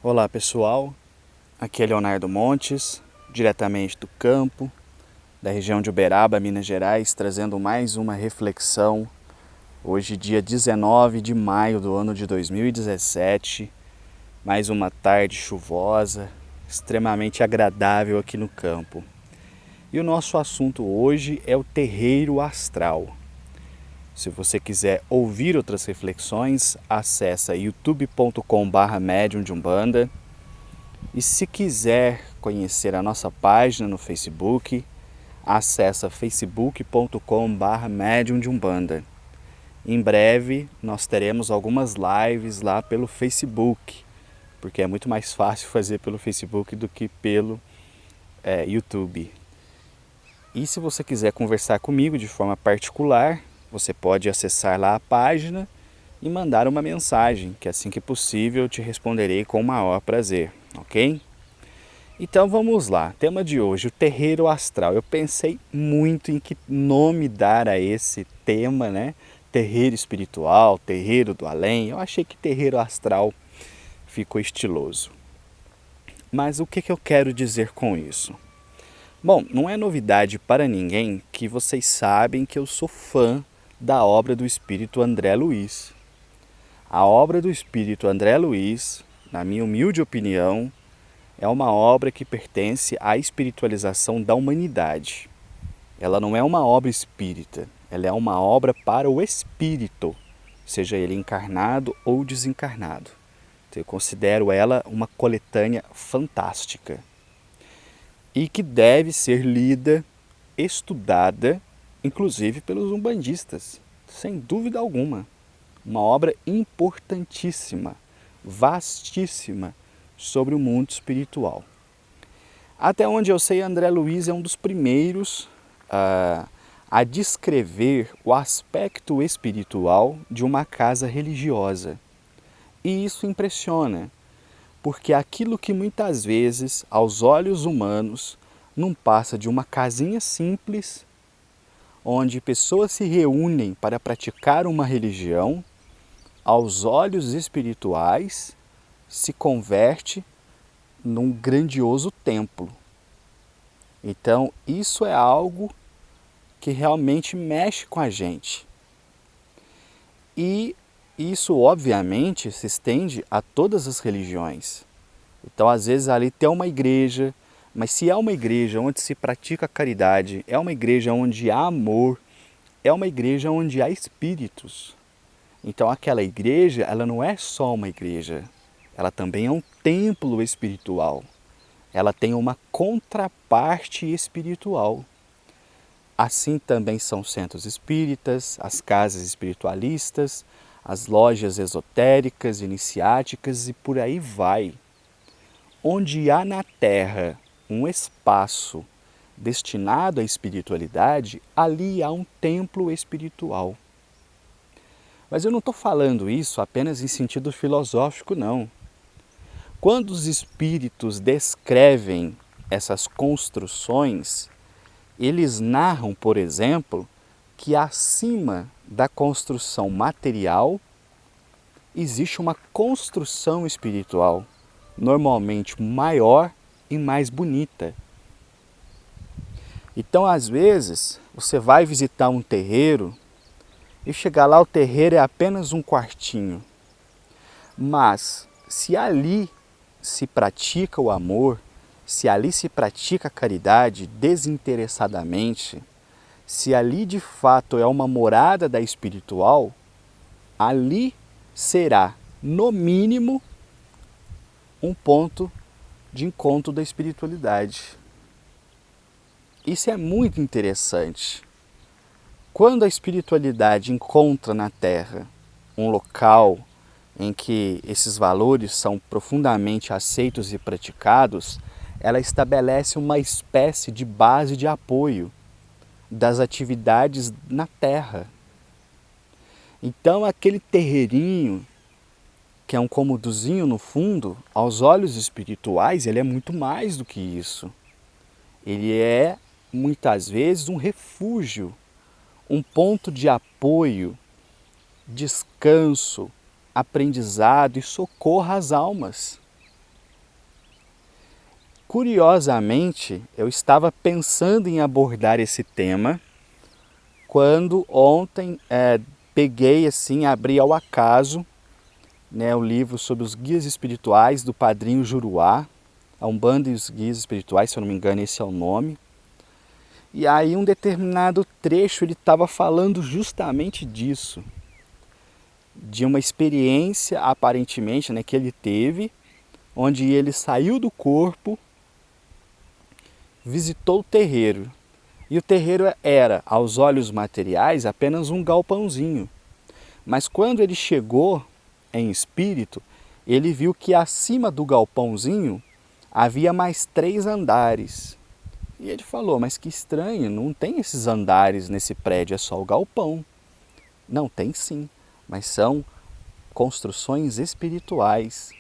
Olá pessoal, aqui é Leonardo Montes, diretamente do campo, da região de Uberaba, Minas Gerais, trazendo mais uma reflexão. Hoje, dia 19 de maio do ano de 2017, mais uma tarde chuvosa, extremamente agradável aqui no campo. E o nosso assunto hoje é o terreiro astral. Se você quiser ouvir outras reflexões, acessa youtube.com/medium de Umbanda. E se quiser conhecer a nossa página no Facebook, acessa facebook.com/medium de Umbanda. Em breve nós teremos algumas lives lá pelo Facebook, porque é muito mais fácil fazer pelo Facebook do que pelo YouTube. E se você quiser conversar comigo de forma particular, você pode acessar lá a página e mandar uma mensagem, que assim que possível eu te responderei com o maior prazer, ok? Então vamos lá, tema de hoje, o terreiro astral. Eu pensei muito em que nome dar a esse tema, né? Terreiro espiritual, terreiro do além. Eu achei que terreiro astral ficou estiloso. Mas o que eu quero dizer com isso? Bom, não é novidade para ninguém que vocês sabem que eu sou fã da obra do espírito André Luiz. A obra do espírito André Luiz, na minha humilde opinião, é uma obra que pertence à espiritualização da humanidade. Ela não é uma obra espírita, ela é uma obra para o espírito, seja ele encarnado ou desencarnado. Então, eu considero ela uma coletânea fantástica e que deve ser lida, estudada, inclusive pelos umbandistas, sem dúvida alguma. Uma obra importantíssima, vastíssima, sobre o mundo espiritual. Até onde eu sei, André Luiz é um dos primeiros a descrever o aspecto espiritual de uma casa religiosa. E isso impressiona, porque aquilo que muitas vezes, aos olhos humanos, não passa de uma casinha simples, onde pessoas se reúnem para praticar uma religião, aos olhos espirituais, se converte num grandioso templo. Então, isso é algo que realmente mexe com a gente. E isso, obviamente, se estende a todas as religiões. Então, às vezes, ali tem uma igreja, mas se é uma igreja onde se pratica caridade, é uma igreja onde há amor, é uma igreja onde há espíritos. Então, aquela igreja, ela não é só uma igreja, ela também é um templo espiritual. Ela tem uma contraparte espiritual. Assim também são centros espíritas, as casas espiritualistas, as lojas esotéricas, iniciáticas e por aí vai. Onde há na Terra um espaço destinado à espiritualidade, ali há um templo espiritual. Mas eu não estou falando isso apenas em sentido filosófico, não. Quando os espíritos descrevem essas construções, eles narram, por exemplo, que acima da construção material existe uma construção espiritual, normalmente maior e mais bonita. Então, às vezes, você vai visitar um terreiro e chegar lá, o terreiro é apenas um quartinho. Mas, se ali se pratica o amor, se ali se pratica a caridade desinteressadamente, se ali de fato é uma morada da espiritual, ali será, no mínimo, um ponto de encontro da espiritualidade. Isso é muito interessante. Quando a espiritualidade encontra na Terra um local em que esses valores são profundamente aceitos e praticados, ela estabelece uma espécie de base de apoio das atividades na Terra. Então, aquele terreirinho, que é um cômodozinho no fundo, aos olhos espirituais, ele é muito mais do que isso. Ele é, muitas vezes, um refúgio, um ponto de apoio, descanso, aprendizado e socorro às almas. curiosamente, eu estava pensando em abordar esse tema quando ontem peguei assim, abri ao acaso, né, o livro sobre os guias espirituais do Padrinho Juruá, a Umbanda e os Guias Espirituais, se eu não me engano esse é o nome. E aí um determinado trecho ele estava falando justamente disso, de uma experiência aparentemente, né, que ele teve, onde ele saiu do corpo, visitou o terreiro. E o terreiro era, aos olhos materiais, apenas um galpãozinho. Mas quando ele chegou em espírito, ele viu que acima do galpãozinho havia mais 3 andares. E ele falou, mas que estranho, não tem esses andares nesse prédio, é só o galpão. Não, tem sim, mas são construções espirituais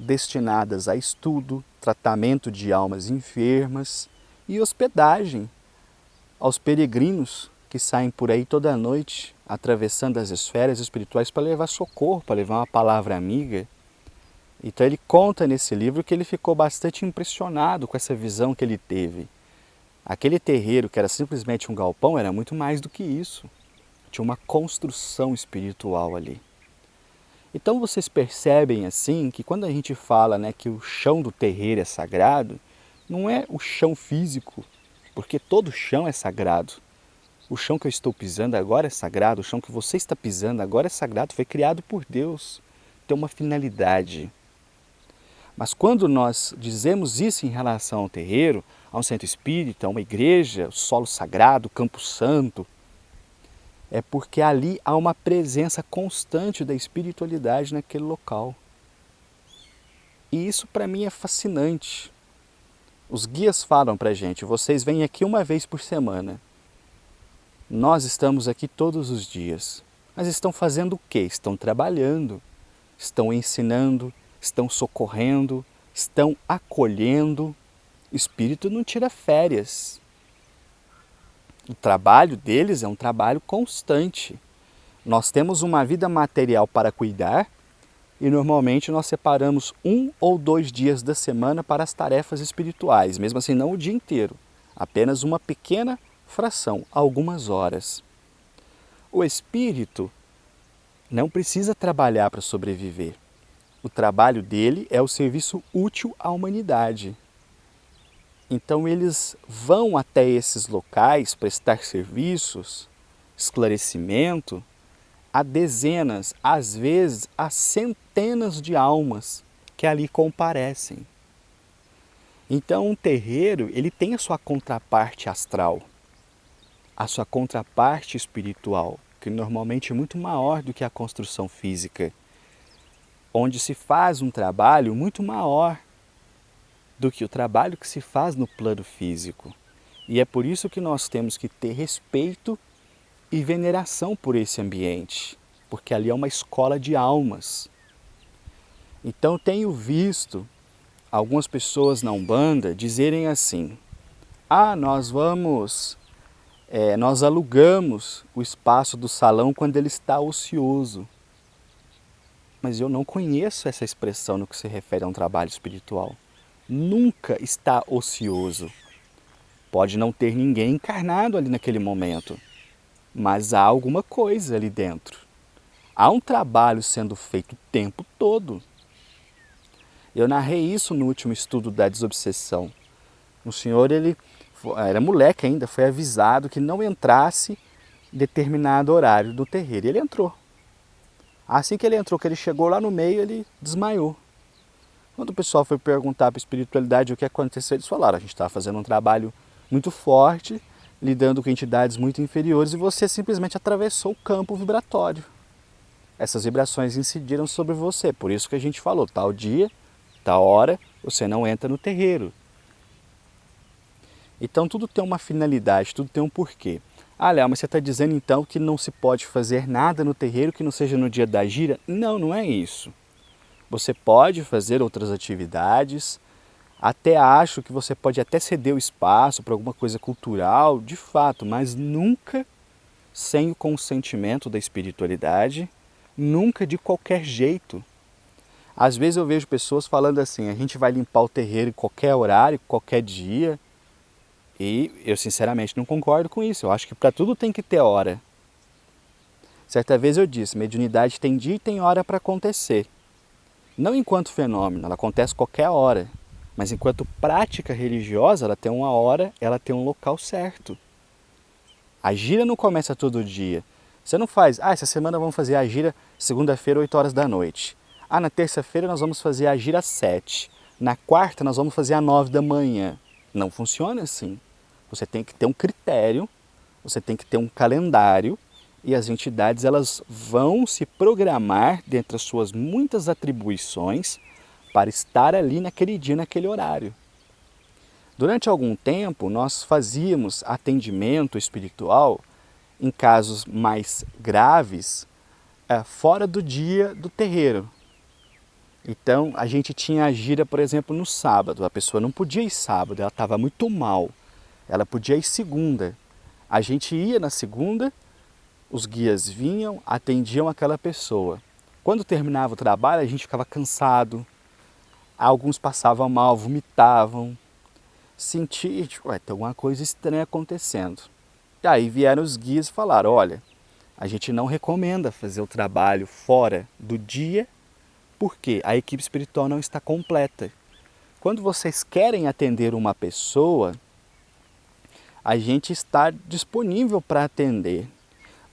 destinadas a estudo, tratamento de almas enfermas e hospedagem aos peregrinos que saem por aí toda noite, atravessando as esferas espirituais para levar socorro, para levar uma palavra amiga. Então ele conta nesse livro que ele ficou bastante impressionado com essa visão que ele teve. Aquele terreiro que era simplesmente um galpão era muito mais do que isso. Tinha uma construção espiritual ali. Então vocês percebem assim que quando a gente fala, né, que o chão do terreiro é sagrado, não é o chão físico, porque todo chão é sagrado. O chão que eu estou pisando agora é sagrado, o chão que você está pisando agora é sagrado, foi criado por Deus, tem uma finalidade. Mas quando nós dizemos isso em relação ao terreiro, a um centro espírita, a uma igreja, solo sagrado, campo santo, é porque ali há uma presença constante da espiritualidade naquele local. E isso para mim é fascinante. Os guias falam para a gente, vocês vêm aqui uma vez por semana. Nós estamos aqui todos os dias. Mas estão fazendo o quê? Estão trabalhando, estão ensinando, estão socorrendo, estão acolhendo. O espírito não tira férias. O trabalho deles é um trabalho constante. Nós temos uma vida material para cuidar e normalmente nós separamos 1 ou 2 dias da semana para as tarefas espirituais, mesmo assim não o dia inteiro, apenas uma pequena fração, algumas horas. O espírito não precisa trabalhar para sobreviver. O trabalho dele é o serviço útil à humanidade. Então eles vão até esses locais prestar serviços, esclarecimento, a dezenas, às vezes a centenas de almas que ali comparecem. Então um terreiro ele tem a sua contraparte astral, a sua contraparte espiritual, que normalmente é muito maior do que a construção física, onde se faz um trabalho muito maior do que o trabalho que se faz no plano físico. E é por isso que nós temos que ter respeito e veneração por esse ambiente, porque ali é uma escola de almas. Então tenho visto algumas pessoas na Umbanda dizerem assim, nós alugamos o espaço do salão quando ele está ocioso. Mas eu não conheço essa expressão no que se refere a um trabalho espiritual. Nunca está ocioso. Pode não ter ninguém encarnado ali naquele momento, mas há alguma coisa ali dentro. Há um trabalho sendo feito o tempo todo. Eu narrei isso no último estudo da desobsessão. O senhor, ele era moleque ainda, foi avisado que não entrasse em determinado horário do terreiro. E ele entrou. Assim que ele entrou, que ele chegou lá no meio, ele desmaiou. Quando o pessoal foi perguntar para a espiritualidade o que aconteceu, eles falaram, a gente estava fazendo um trabalho muito forte, lidando com entidades muito inferiores e você simplesmente atravessou o campo vibratório. Essas vibrações incidiram sobre você, por isso que a gente falou, tal dia, tal hora, você não entra no terreiro. Então tudo tem uma finalidade, tudo tem um porquê. Ah, Léo, mas você está dizendo então que não se pode fazer nada no terreiro que não seja no dia da gira? Não, não é isso. Você pode fazer outras atividades, até acho que você pode até ceder o espaço para alguma coisa cultural, de fato, mas nunca sem o consentimento da espiritualidade, nunca de qualquer jeito. Às vezes eu vejo pessoas falando assim, a gente vai limpar o terreiro em qualquer horário, qualquer dia, e eu sinceramente não concordo com isso. Eu acho que para tudo tem que ter hora. Certa vez eu disse, mediunidade tem dia e tem hora para acontecer. Não enquanto fenômeno, ela acontece qualquer hora. Mas enquanto prática religiosa, ela tem uma hora, ela tem um local certo. A gira não começa todo dia. Você não faz, essa semana vamos fazer a gira segunda-feira, 8 horas da noite. Na terça-feira nós vamos fazer a gira às 7. Na quarta nós vamos fazer às 9 da manhã. Não funciona assim. Você tem que ter um critério, você tem que ter um calendário, e as entidades elas vão se programar dentre as suas muitas atribuições para estar ali naquele dia, naquele horário. Durante algum tempo nós fazíamos atendimento espiritual em casos mais graves fora do dia do terreiro. Então a gente tinha a gira, por exemplo, no sábado. A pessoa não podia ir sábado, ela estava muito mal. Ela podia ir segunda. A gente ia na segunda, os guias vinham, atendiam aquela pessoa. Quando terminava o trabalho, a gente ficava cansado. Alguns passavam mal, vomitavam. Sentia, tipo, tem alguma coisa estranha acontecendo. E aí vieram os guias e falaram, olha, a gente não recomenda fazer o trabalho fora do dia, porque a equipe espiritual não está completa. Quando vocês querem atender uma pessoa, a gente está disponível para atender.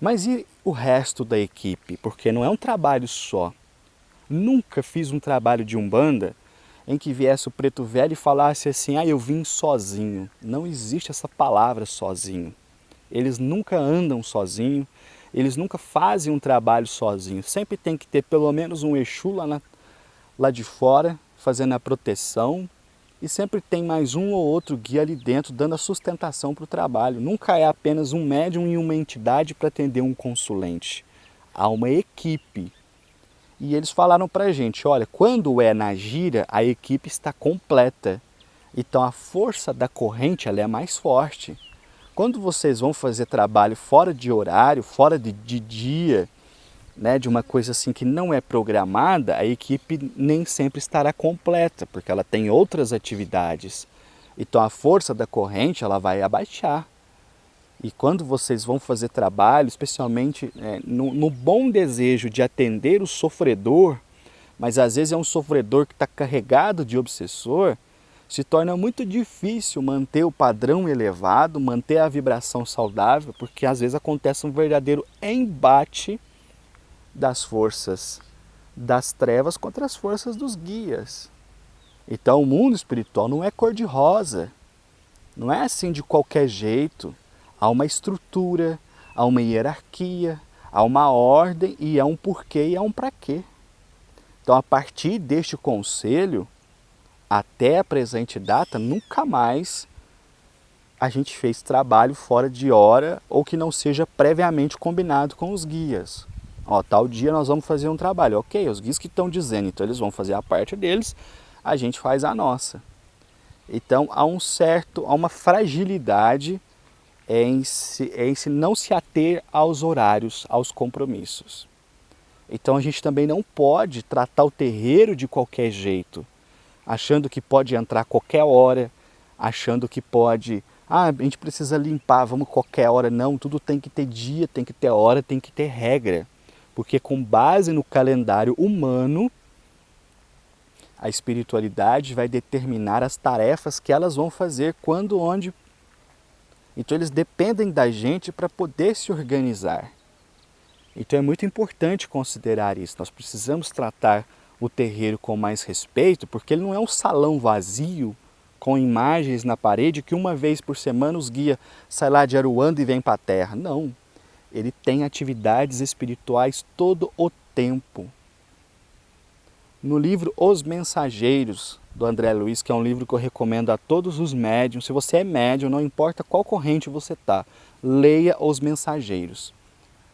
Mas e o resto da equipe? Porque não é um trabalho só. Nunca fiz um trabalho de umbanda em que viesse o preto velho e falasse assim, eu vim sozinho. Não existe essa palavra sozinho. Eles nunca andam sozinho, eles nunca fazem um trabalho sozinho. Sempre tem que ter pelo menos um Exu lá de fora, fazendo a proteção, e sempre tem mais um ou outro guia ali dentro, dando a sustentação para o trabalho. Nunca é apenas um médium e uma entidade para atender um consulente. Há uma equipe. E eles falaram para a gente, olha, quando é na gira, a equipe está completa. Então a força da corrente ela é mais forte. Quando vocês vão fazer trabalho fora de horário, fora de dia, né, de uma coisa assim que não é programada, a equipe nem sempre estará completa, porque ela tem outras atividades. Então a força da corrente ela vai abaixar. E quando vocês vão fazer trabalho, especialmente no bom desejo de atender o sofredor, mas às vezes é um sofredor que está carregado de obsessor, se torna muito difícil manter o padrão elevado, manter a vibração saudável, porque às vezes acontece um verdadeiro embate das forças das trevas contra as forças dos guias. Então o mundo espiritual não é cor-de-rosa, não é assim de qualquer jeito. Há uma estrutura, há uma hierarquia, há uma ordem e há um porquê e há um para quê. Então a partir deste conselho, até a presente data, nunca mais a gente fez trabalho fora de hora ou que não seja previamente combinado com os guias. Tal dia nós vamos fazer um trabalho. Ok, os guias que estão dizendo, então eles vão fazer a parte deles, a gente faz a nossa. Então há uma fragilidade em se não se ater aos horários, aos compromissos. Então a gente também não pode tratar o terreiro de qualquer jeito, achando que pode entrar a qualquer hora, achando que pode, a gente precisa limpar, vamos qualquer hora. Não, tudo tem que ter dia, tem que ter hora, tem que ter regra. Porque com base no calendário humano, a espiritualidade vai determinar as tarefas que elas vão fazer, quando, onde. Então eles dependem da gente para poder se organizar. Então é muito importante considerar isso. Nós precisamos tratar o terreiro com mais respeito, porque ele não é um salão vazio com imagens na parede que uma vez por semana os guias saem lá de Aruanda e vêm para a terra. Não. Ele tem atividades espirituais todo o tempo. No livro Os Mensageiros, do André Luiz, que é um livro que eu recomendo a todos os médiuns, se você é médium, não importa qual corrente você está, leia Os Mensageiros.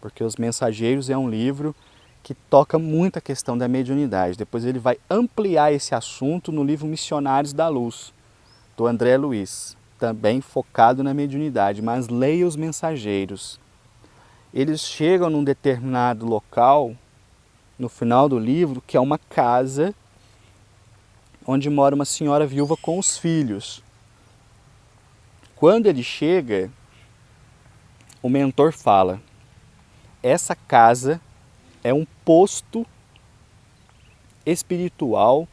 Porque Os Mensageiros é um livro que toca muito a questão da mediunidade. Depois ele vai ampliar esse assunto no livro Missionários da Luz, do André Luiz, também focado na mediunidade, mas leia Os Mensageiros. Eles chegam num determinado local no final do livro, que é uma casa onde mora uma senhora viúva com os filhos. Quando ele chega, o mentor fala: essa casa é um posto espiritual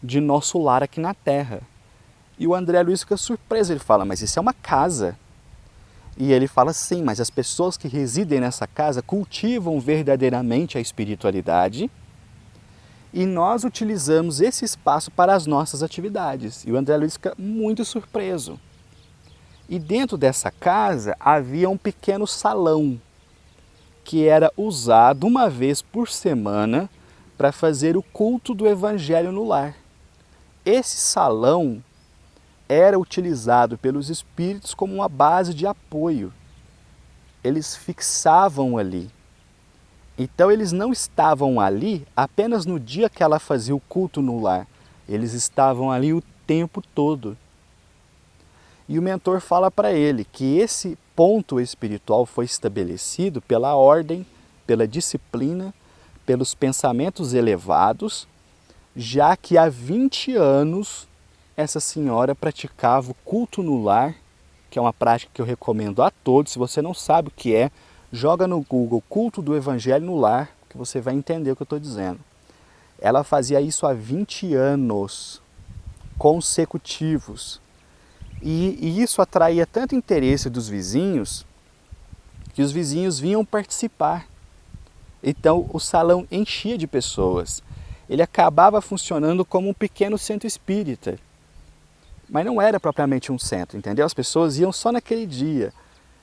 de nosso lar aqui na Terra. E o André Luiz fica surpreso, ele fala: mas isso é uma casa. E ele fala: sim, mas as pessoas que residem nessa casa cultivam verdadeiramente a espiritualidade e nós utilizamos esse espaço para as nossas atividades. E o André Luiz fica muito surpreso. E dentro dessa casa havia um pequeno salão que era usado uma vez por semana para fazer o culto do Evangelho no lar. Esse salão era utilizado pelos espíritos como uma base de apoio. Eles fixavam ali. Então eles não estavam ali apenas no dia que ela fazia o culto no lar. Eles estavam ali o tempo todo. E o mentor fala para ele que esse ponto espiritual foi estabelecido pela ordem, pela disciplina, pelos pensamentos elevados, já que há 20 anos essa senhora praticava o culto no lar, que é uma prática que eu recomendo a todos. Se você não sabe o que é, joga no Google culto do Evangelho no lar, que você vai entender o que eu estou dizendo. Ela fazia isso há 20 anos consecutivos. E isso atraía tanto interesse dos vizinhos, que os vizinhos vinham participar. Então o salão enchia de pessoas. Ele acabava funcionando como um pequeno centro espírita. Mas não era propriamente um centro, entendeu? As pessoas iam só naquele dia.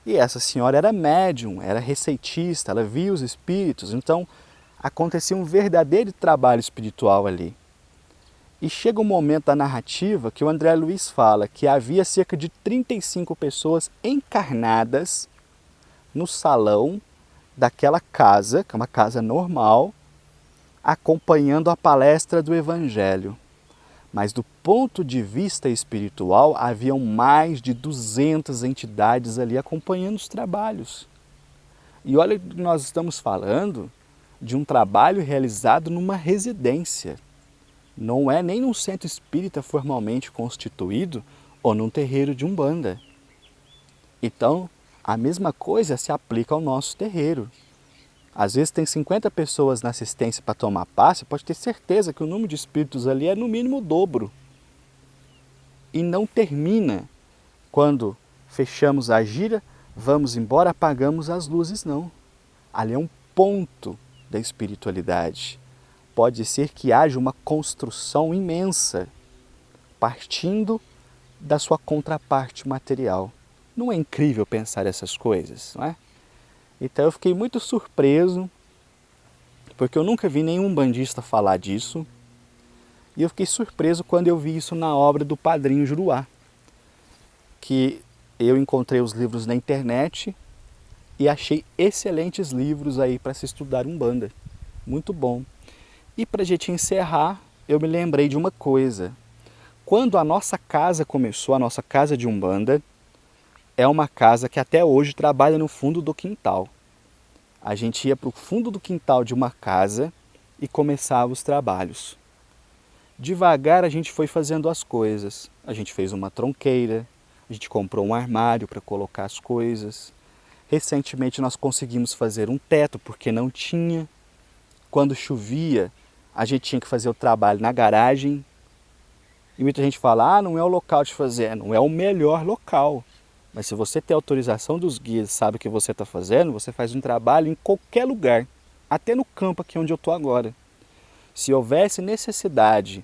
E essa senhora era médium, era receitista, ela via os espíritos. Então acontecia um verdadeiro trabalho espiritual ali. E chega um momento da narrativa que o André Luiz fala que havia cerca de 35 pessoas encarnadas no salão daquela casa, que é uma casa normal, acompanhando a palestra do Evangelho. Mas do ponto de vista espiritual, haviam mais de 200 entidades ali acompanhando os trabalhos. E olha que nós estamos falando de um trabalho realizado numa residência. Não é nem num centro espírita formalmente constituído ou num terreiro de Umbanda. Então, a mesma coisa se aplica ao nosso terreiro. Às vezes tem 50 pessoas na assistência para tomar passe, pode ter certeza que o número de espíritos ali é no mínimo o dobro. E não termina quando fechamos a gira, vamos embora, apagamos as luzes, não. Ali é um ponto da espiritualidade. Pode ser que haja uma construção imensa, partindo da sua contraparte material. Não é incrível pensar essas coisas, não é? Então eu fiquei muito surpreso, porque eu nunca vi nenhum bandista falar disso, e eu fiquei surpreso quando eu vi isso na obra do Padrinho Juruá, que eu encontrei os livros na internet e achei excelentes livros aí para se estudar Umbanda. Muito bom. E para a gente encerrar, eu me lembrei de uma coisa. Quando a nossa casa começou, a nossa casa de Umbanda, é uma casa que até hoje trabalha no fundo do quintal. A gente ia para o fundo do quintal de uma casa e começava os trabalhos. Devagar a gente foi fazendo as coisas. A gente fez uma tronqueira, a gente comprou um armário para colocar as coisas. Recentemente nós conseguimos fazer um teto porque não tinha. Quando chovia, a gente tinha que fazer o trabalho na garagem. E muita gente fala, não é o local de fazer, não é o melhor local. Mas se você tem autorização dos guias, sabe o que você está fazendo, você faz um trabalho em qualquer lugar, até no campo aqui onde eu estou agora. Se houvesse necessidade,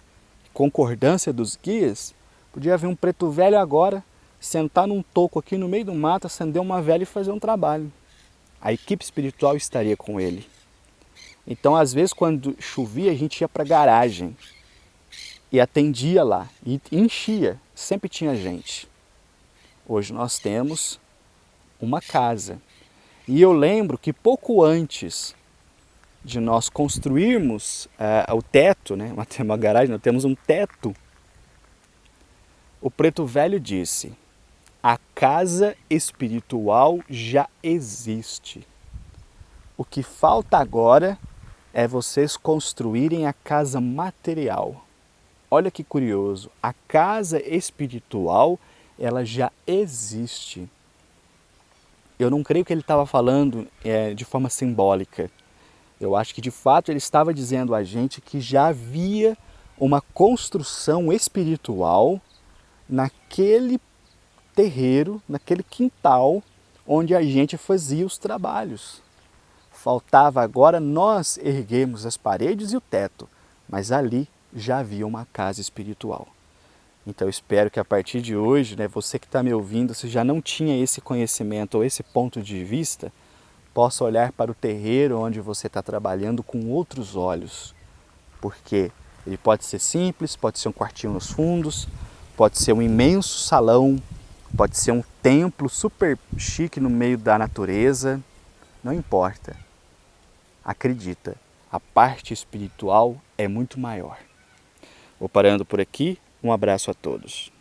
concordância dos guias, podia haver um preto velho agora, sentar num toco aqui no meio do mato, acender uma vela e fazer um trabalho. A equipe espiritual estaria com ele. Então, às vezes, quando chovia, a gente ia para a garagem e atendia lá, e enchia, sempre tinha gente. Hoje nós temos uma casa. E eu lembro que pouco antes de nós construirmos o teto, né? Uma garagem, nós temos um teto, o Preto Velho disse, a casa espiritual já existe. O que falta agora é vocês construírem a casa material. Olha que curioso, a casa espiritual, ela já existe. Eu não creio que ele estava falando de forma simbólica. Eu acho que de fato ele estava dizendo a gente que já havia uma construção espiritual naquele terreiro, naquele quintal onde a gente fazia os trabalhos. Faltava agora nós erguermos as paredes e o teto, mas ali já havia uma casa espiritual. Então eu espero que a partir de hoje, você que está me ouvindo, se já não tinha esse conhecimento ou esse ponto de vista, possa olhar para o terreiro onde você está trabalhando com outros olhos. Porque ele pode ser simples, pode ser um quartinho nos fundos, pode ser um imenso salão, pode ser um templo super chique no meio da natureza, não importa. Acredita, a parte espiritual é muito maior. Vou parando por aqui, um abraço a todos.